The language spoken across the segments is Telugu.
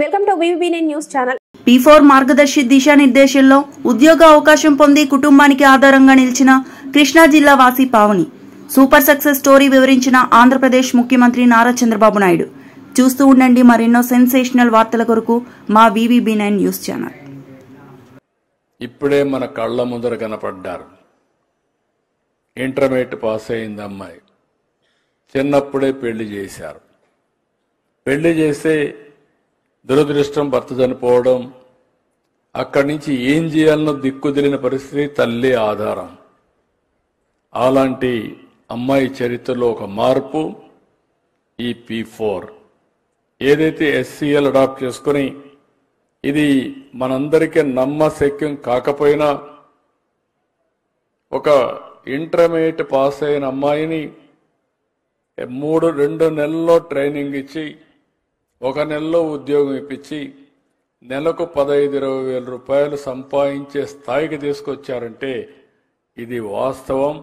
వెల్కమ్ టు వివిబి9 న్యూస్ ఛానల్. P4 మార్గదర్శి దిశానిర్దేశంలో ఉద్యోగ అవకాశం పొంది కుటుంబానికి ఆధారంగా నిలిచిన కృష్ణా జిల్లా వాసి పావని సూపర్ సక్సెస్ స్టోరీ వివరించిన ఆంధ్రప్రదేశ్ ముఖ్యమంత్రి నారా చంద్రబాబు నాయుడు. చూస్తూ ఉండండి మరెన్నో సెన్సేషనల్ వార్తల కొరకు మా వివిబి9 న్యూస్ ఛానల్. ఇప్పుడే మన కళ్ళ ముందర కనపడ్డారు. ఇంటర్మీడియట్ పాస్ అయింది అమ్మాయి. చిన్నప్పుడే పెళ్లి చేశారు. పెళ్లి చేస్తే దురదృష్టం భర్త చనిపోవడం, అక్కడి నుంచి ఏం చేయాలనో దిక్కుదిలిన పరిస్థితి తల్లి ఆధారం. అలాంటి అమ్మాయి చరిత్రలో ఒక మార్పు ఈ P4 ఏదైతే SCL అడాప్ట్ చేసుకుని, ఇది మనందరికీ నమ్మశక్యం కాకపోయినా ఒక ఇంటర్మీడియట్ పాస్ అయిన అమ్మాయిని 2 నెలల్లో ట్రైనింగ్ ఇచ్చి 1 నెలలో ఉద్యోగం ఇప్పించి నెలకు 15-20 వేల రూపాయలు సంపాదించే స్థాయికి తీసుకొచ్చారంటే ఇది వాస్తవం.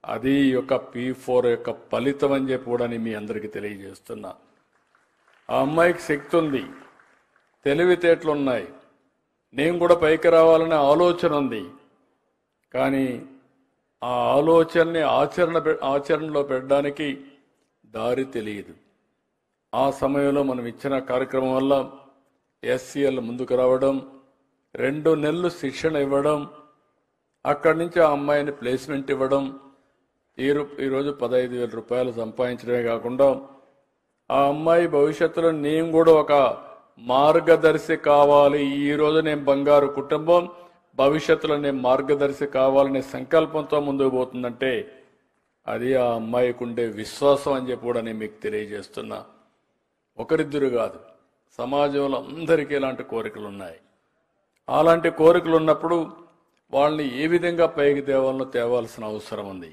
అది యొక్క P4 యొక్క ఫలితం అని చెప్పి కూడా మీ అందరికీ తెలియజేస్తున్నా. ఆ అమ్మాయికి శక్తి ఉంది, తెలివితేటలు ఉన్నాయి, నేను కూడా పైకి రావాలనే ఆలోచన ఉంది. కానీ ఆ ఆలోచనని ఆచరణలో పెట్టడానికి దారి తెలియదు. ఆ సమయంలో మనం ఇచ్చిన కార్యక్రమం వల్ల SCL ముందుకు రావడం, 2 నెలలు శిక్షణ ఇవ్వడం, అక్కడి నుంచి ఆ అమ్మాయిని ప్లేస్మెంట్ ఇవ్వడం, ఈరోజు 15,000 రూపాయలు సంపాదించడమే కాకుండా ఆ అమ్మాయి భవిష్యత్తులో నేను కూడా ఒక మార్గదర్శి కావాలి, ఈరోజు నేను బంగారు కుటుంబం, భవిష్యత్తులో నేను మార్గదర్శి కావాలనే సంకల్పంతో ముందుకు పోతుందంటే అది ఆ అమ్మాయికి ఉండే విశ్వాసం అని చెప్పి కూడా నేను మీకు తెలియజేస్తున్నా. ఒకరిద్దరు కాదు, సమాజంలో అందరికీ ఇలాంటి కోరికలు ఉన్నాయి. అలాంటి కోరికలు ఉన్నప్పుడు వాళ్ళని ఏ విధంగా పైకి తేవాలనో తేవాల్సిన అవసరం ఉంది.